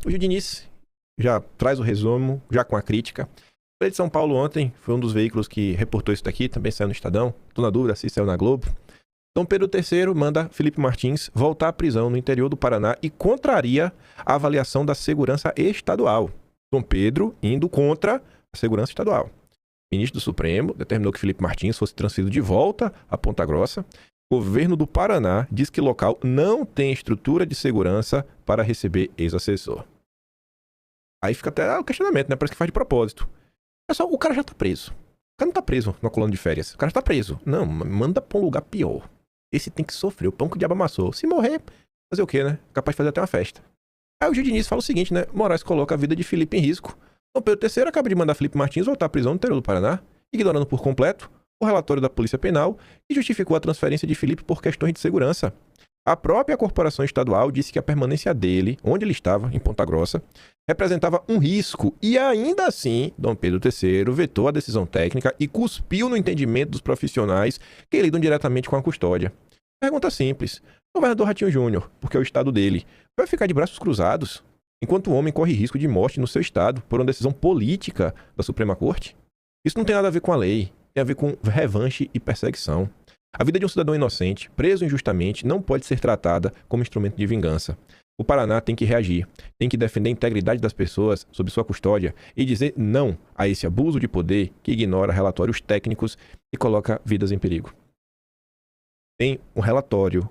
O Gil Diniz já traz o resumo, já com a crítica. A Folha de São Paulo ontem foi um dos veículos que reportou isso daqui, também saiu no Estadão. Tô na dúvida se saiu na Globo. Dom Pedro III manda Felipe Martins voltar à prisão no interior do Paraná e contraria a avaliação da segurança estadual. Dom Pedro indo contra a segurança estadual. O ministro do Supremo determinou que Felipe Martins fosse transferido de volta a Ponta Grossa. O governo do Paraná diz que o local não tem estrutura de segurança para receber ex-assessor. Aí fica até o questionamento, né? Parece que faz de propósito. Pessoal, o cara já tá preso. O cara não tá preso na colônia de férias. O cara já tá preso. Não, manda pra um lugar pior. Esse tem que sofrer, o pão que o diabo amassou. Se morrer, fazer o quê, né? Capaz de fazer até uma festa. Aí o Gil Diniz fala o seguinte, né? Moraes coloca a vida de Felipe em risco. Dom Pedro III acaba de mandar Felipe Martins voltar à prisão no interior do Paraná, ignorando por completo o relatório da Polícia Penal e justificou a transferência de Felipe por questões de segurança. A própria corporação estadual disse que a permanência dele, onde ele estava, em Ponta Grossa, representava um risco e ainda assim, Dom Pedro III vetou a decisão técnica e cuspiu no entendimento dos profissionais que lidam diretamente com a custódia. Pergunta simples. O governador Ratinho Júnior, porque é o estado dele, vai ficar de braços cruzados enquanto o homem corre risco de morte no seu estado por uma decisão política da Suprema Corte? Isso não tem nada a ver com a lei, tem a ver com revanche e perseguição. A vida de um cidadão inocente, preso injustamente, não pode ser tratada como instrumento de vingança. O Paraná tem que reagir, tem que defender a integridade das pessoas sob sua custódia e dizer não a esse abuso de poder que ignora relatórios técnicos e coloca vidas em perigo. Tem um relatório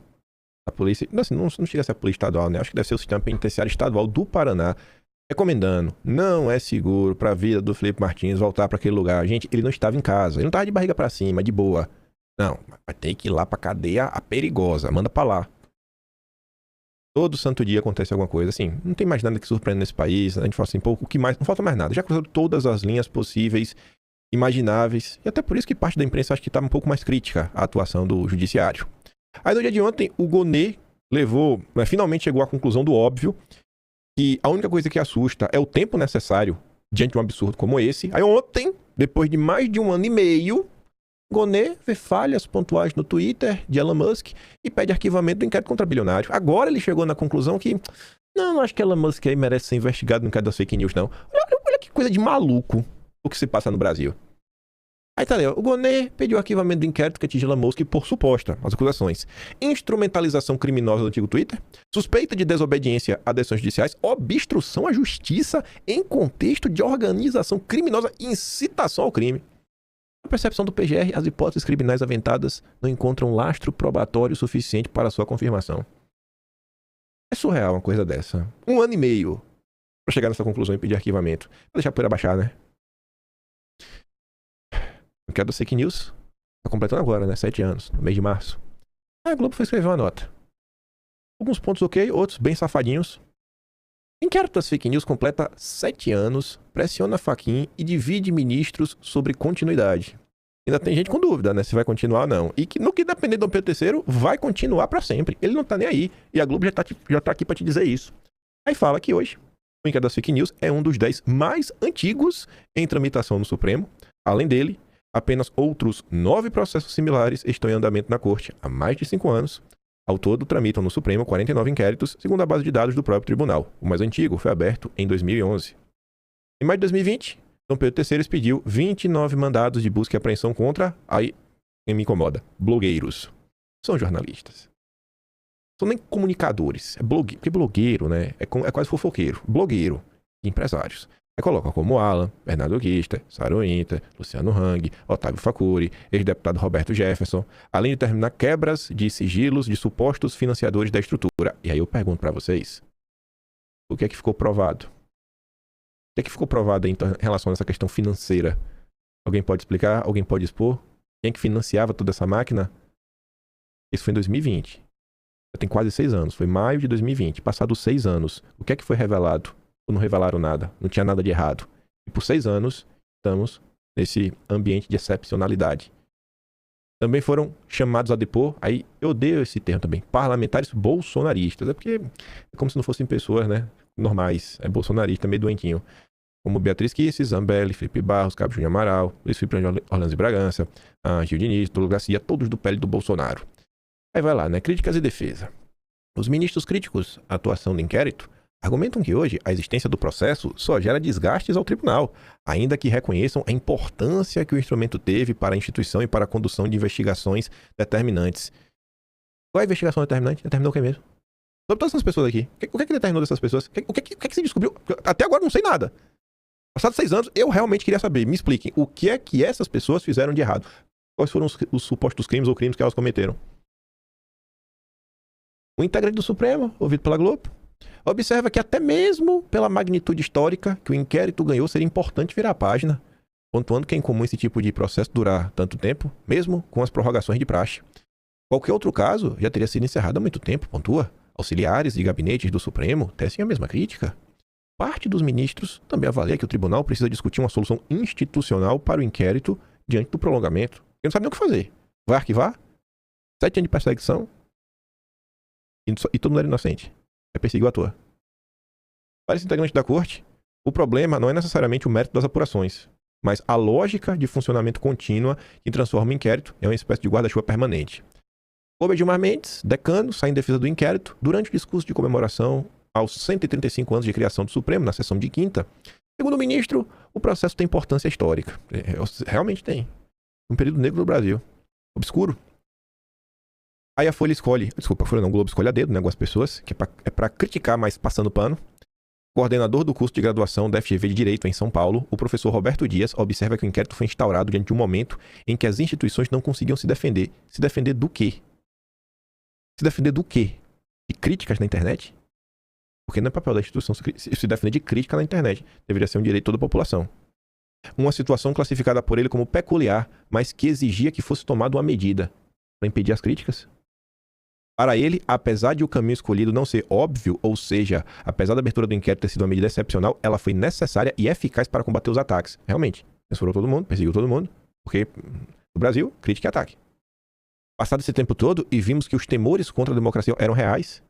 da polícia, não chega a ser a polícia estadual, né? Acho que deve ser o sistema penitenciário estadual do Paraná, recomendando, não é seguro para a vida do Felipe Martins voltar para aquele lugar. Gente, ele não estava em casa, ele não estava de barriga para cima, de boa. Não, vai ter que ir lá pra cadeia a perigosa, manda pra lá. Todo santo dia acontece alguma coisa, assim, não tem mais nada que surpreenda nesse país, a gente fala assim, pô, o que mais? Não falta mais nada, já cruzou todas as linhas possíveis, imagináveis, e até por isso que parte da imprensa acho que tá um pouco mais crítica à atuação do judiciário. Aí no dia de ontem, o Gonê levou, finalmente chegou à conclusão do óbvio, que a única coisa que assusta é o tempo necessário diante de um absurdo como esse. Aí ontem, depois de mais de 1 ano e meio, Gonê vê falhas pontuais no Twitter de Elon Musk e pede arquivamento do inquérito contra bilionário. Agora ele chegou na conclusão que não acho que Elon Musk aí merece ser investigado no inquérito das fake news, não. Olha que coisa de maluco o que se passa no Brasil. Aí tá ali, ó, o Gonê pediu arquivamento do inquérito que atinge Elon Musk por suposta, as acusações: instrumentalização criminosa do antigo Twitter, suspeita de desobediência a decisões judiciais, obstrução à justiça em contexto de organização criminosa e incitação ao crime. Na percepção do PGR, as hipóteses criminais aventadas não encontram lastro probatório suficiente para sua confirmação. É surreal uma coisa dessa. 1 ano e meio para chegar nessa conclusão e pedir arquivamento. Vou deixar a poeira baixar, né? O que é da fake news? Tá completando agora, né? 7 anos, no mês de março. Aí a Globo foi escrever uma nota. Alguns pontos ok, outros bem safadinhos. Inquérito das fake news completa 7 anos, pressiona Fachin e divide ministros sobre continuidade. Ainda tem gente com dúvida, né? Se vai continuar ou não. E que no que depender do Dom Pedro III, vai continuar para sempre. Ele não tá nem aí. E a Globo já tá aqui para te dizer isso. Aí fala que hoje, o inquérito das fake news é um dos 10 mais antigos em tramitação no Supremo. Além dele, apenas outros 9 processos similares estão em andamento na Corte há mais de 5 anos. Ao todo, tramitam no Supremo 49 inquéritos, segundo a base de dados do próprio tribunal. O mais antigo foi aberto em 2011. Em maio de 2020, Dom Pedro III expediu 29 mandados de busca e apreensão contra, aí quem me incomoda, blogueiros. São jornalistas. São nem comunicadores, é blogueiro, porque blogueiro, né, é quase fofoqueiro. Blogueiro, empresários. Aí coloca como Alan, Bernardo Guista, Sarah Winter, Luciano Hang, Otávio Facuri, ex-deputado Roberto Jefferson, além de determinar quebras de sigilos de supostos financiadores da estrutura. E aí eu pergunto para vocês, o que é que ficou provado? O que é que ficou provado em relação a essa questão financeira? Alguém pode explicar? Alguém pode expor? Quem é que financiava toda essa máquina? Isso foi em 2020. Já tem quase 6 anos. Foi maio de 2020. Passados 6 anos, o que é que foi revelado? Ou não revelaram nada? Não tinha nada de errado. E por 6 anos, estamos nesse ambiente de excepcionalidade. Também foram chamados a depor, aí eu odeio esse termo também, parlamentares bolsonaristas. É porque é como se não fossem pessoas, né, normais. É bolsonarista, meio doentinho. Como Beatriz Kicis, Zambelli, Felipe Barros, Cabo Júnior Amaral, Luiz Felipe Orlando de Bragança, Gil Diniz, Túlio Garcia, todos do pele do Bolsonaro. Aí vai lá, né? Críticas e defesa. Os ministros críticos à atuação do inquérito Argumentam que hoje a existência do processo só gera desgastes ao tribunal, ainda que reconheçam a importância que o instrumento teve para a instituição e para a condução de investigações determinantes. Qual é a investigação determinante? Determinou o que mesmo? Sobre todas essas pessoas aqui. O que é que determinou dessas pessoas? O que é que se descobriu? Até agora não sei nada. Passados 6 anos, eu realmente queria saber. Me expliquem, o que é que essas pessoas fizeram de errado? Quais foram os supostos crimes ou crimes que elas cometeram? O integrante do Supremo, ouvido pela Globo, observa que até mesmo pela magnitude histórica que o inquérito ganhou, seria importante virar a página, pontuando que é incomum esse tipo de processo durar tanto tempo, mesmo com as prorrogações de praxe. Qualquer outro caso já teria sido encerrado há muito tempo, pontua. Auxiliares e gabinetes do Supremo tecem a mesma crítica. Parte dos ministros também avalia que o tribunal precisa discutir uma solução institucional para o inquérito diante do prolongamento. Ele não sabe nem o que fazer. Vai arquivar? 7 anos de perseguição? E todo mundo era inocente. É perseguido à toa. Para esse integrante da corte, o problema não é necessariamente o mérito das apurações, mas a lógica de funcionamento contínua que transforma o inquérito em uma espécie de guarda-chuva permanente. Gomes Gilmar Mendes, decano, sai em defesa do inquérito durante o discurso de comemoração aos 135 anos de criação do Supremo, na sessão de quinta. Segundo o ministro, o processo tem importância histórica. Realmente tem. Um período negro do Brasil. Obscuro. Aí a Folha escolhe, desculpa, a Folha não, o Globo escolhe a dedo, né, algumas pessoas, que é pra criticar, mas passando pano. Coordenador do curso de graduação da FGV de Direito em São Paulo, o professor Roberto Dias observa que o inquérito foi instaurado diante de um momento em que as instituições não conseguiam se defender. Se defender do quê? Se defender do quê? De críticas na internet? Porque não é papel da instituição se defender de crítica na internet. Deveria ser um direito de toda a população. Uma situação classificada por ele como peculiar, mas que exigia que fosse tomada uma medida para impedir as críticas. Para ele, apesar de o caminho escolhido não ser óbvio, ou seja, apesar da abertura do inquérito ter sido uma medida excepcional, ela foi necessária e eficaz para combater os ataques. Realmente, censurou todo mundo, perseguiu todo mundo, porque no Brasil, crítica e ataque. Passado esse tempo todo e vimos que os temores contra a democracia eram reais.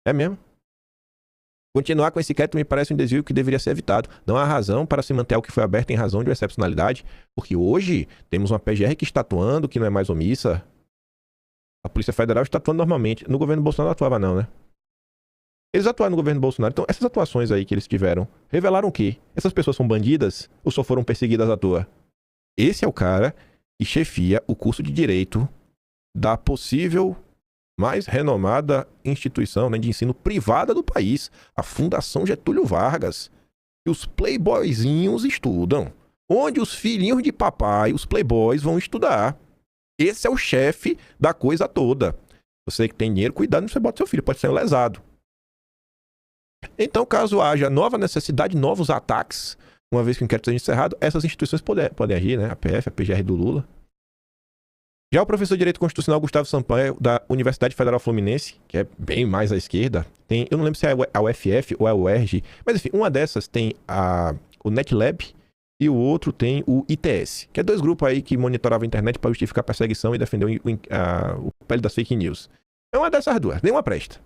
É mesmo. Continuar com esse inquérito me parece um desvio que deveria ser evitado. Não há razão para se manter o que foi aberto em razão de uma excepcionalidade, porque hoje temos uma PGR que está atuando, que não é mais omissa. A Polícia Federal está atuando normalmente. No governo Bolsonaro não atuava não, né? Eles atuaram no governo Bolsonaro. Então, essas atuações aí que eles tiveram, revelaram o quê? Essas pessoas são bandidas ou só foram perseguidas à toa? Esse é o cara que chefia o curso de Direito da possível mais renomada instituição, né, de ensino privada do país, a Fundação Getúlio Vargas. E os playboyzinhos estudam. Onde os filhinhos de papai, os playboys, vão estudar. Esse é o chefe da coisa toda. Você que tem dinheiro, cuidado, não você bota seu filho, pode ser um lesado. Então, caso haja nova necessidade, novos ataques, uma vez que o inquérito seja encerrado, essas instituições podem agir, né? A PF, a PGR do Lula. Já o professor de Direito Constitucional Gustavo Sampaio, da Universidade Federal Fluminense, que é bem mais à esquerda, tem, eu não lembro se é a UFF ou a UERJ, mas enfim, uma dessas tem o NetLab e o outro tem o ITS, que é 2 grupos aí que monitoravam a internet para justificar a perseguição e defender o papel das fake news. É uma dessas duas, nenhuma presta.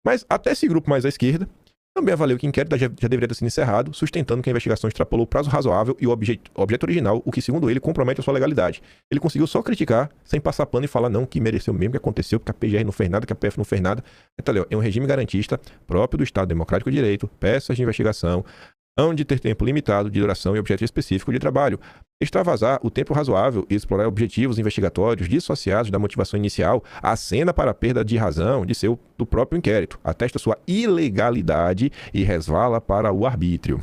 Mas até esse grupo mais à esquerda também avaliou que o inquérito já deveria ter sido encerrado, sustentando que a investigação extrapolou o prazo razoável e o objeto original, o que, segundo ele, compromete a sua legalidade. Ele conseguiu só criticar, sem passar pano e falar não, que mereceu mesmo, que aconteceu, porque a PGR não fez nada, que a PF não fez nada. Então, é um regime garantista próprio do Estado Democrático de Direito, peças de investigação, hão de ter tempo limitado de duração e objeto específico de trabalho. Extravasar o tempo razoável e explorar objetivos investigatórios dissociados da motivação inicial acena para a perda de razão do próprio inquérito, atesta sua ilegalidade e resvala para o arbítrio.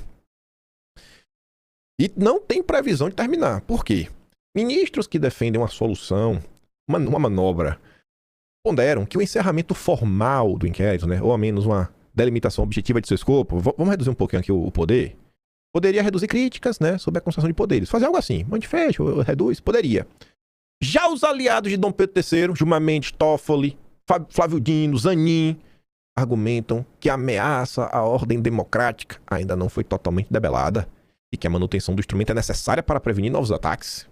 E não tem previsão de terminar. Por quê? Ministros que defendem uma solução, uma manobra, ponderam que o encerramento formal do inquérito, né, ou ao menos uma delimitação objetiva de seu escopo, vamos reduzir um pouquinho aqui o poder, poderia reduzir críticas, né, sobre a concentração de poderes. Fazer algo assim, manifesta, reduz, poderia. Já os aliados de Dom Pedro III, Gilmar Mendes, Toffoli, Flávio Dino, Zanin, argumentam que a ameaça à ordem democrática ainda não foi totalmente debelada e que a manutenção do instrumento é necessária para prevenir novos ataques.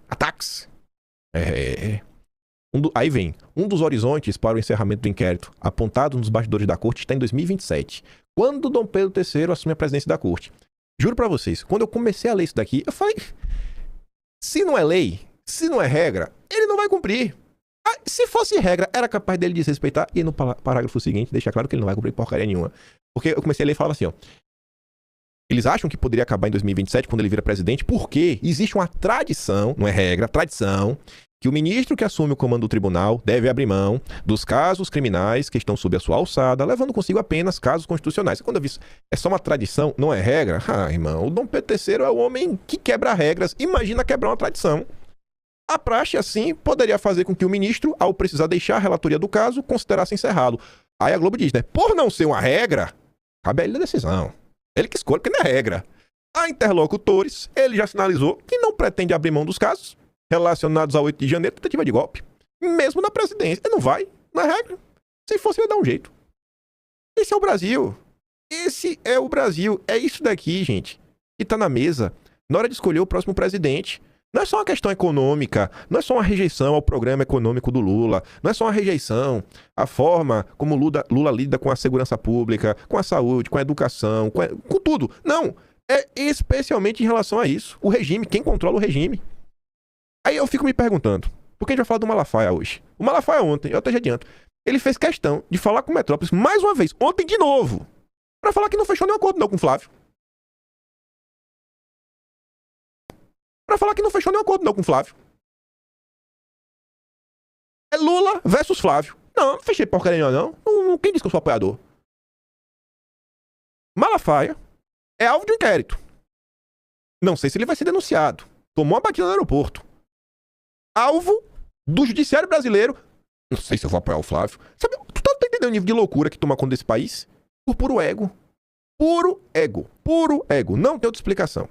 Aí vem, um dos horizontes para o encerramento do inquérito, apontado nos bastidores da corte, está em 2027, quando Dom Pedro III assume a presidência da corte. Juro pra vocês, quando eu comecei a ler isso daqui, eu falei, se não é lei, se não é regra, ele não vai cumprir. Se fosse regra, era capaz dele desrespeitar e no parágrafo seguinte deixar claro que ele não vai cumprir porcaria nenhuma. Porque eu comecei a ler e falava assim, ó. Eles acham que poderia acabar em 2027 quando ele vira presidente, porque existe uma tradição, não é regra, tradição, que o ministro que assume o comando do tribunal deve abrir mão dos casos criminais que estão sob a sua alçada, levando consigo apenas casos constitucionais. Quando eu vi isso, é só uma tradição, não é regra? Ah, irmão, o Dom Pedro III é o homem que quebra regras. Imagina quebrar uma tradição. A praxe, assim, poderia fazer com que o ministro, ao precisar deixar a relatoria do caso, considerasse encerrá-lo. Aí a Globo diz, né? Por não ser uma regra, cabe a ele a decisão. Ele que escolhe, porque não é regra. A interlocutores, ele já sinalizou que não pretende abrir mão dos casos relacionados ao 8 de janeiro, tentativa de golpe. Mesmo na presidência. Ele não vai, não é regra. Se fosse, ele ia dar um jeito. Esse é o Brasil. Esse é o Brasil. É isso daqui, gente, que tá na mesa na hora de escolher o próximo presidente. Não é só uma questão econômica, não é só uma rejeição ao programa econômico do Lula, não é só uma rejeição à forma como Lula lida com a segurança pública, com a saúde, com a educação, com tudo. Não, é especialmente em relação a isso. O regime, quem controla o regime. Aí eu fico me perguntando, por que a gente vai falar do Malafaia hoje? O Malafaia ontem, eu até já adianto, ele fez questão de falar com o Metrópolis mais uma vez, ontem de novo, pra falar que não fechou nenhum acordo não com o Flávio. Pra falar que não fechou nenhum acordo não com o Flávio. É Lula versus Flávio. Não fechei porcaria não. Quem disse que eu sou apoiador? Malafaia é alvo de um inquérito. Não sei se ele vai ser denunciado. Tomou uma batida no aeroporto. Alvo do judiciário brasileiro. Não sei se eu vou apoiar o Flávio. Sabe, tu tá entendendo o nível de loucura que toma conta desse país? Por puro ego. Puro ego. Puro ego. Não tem outra explicação.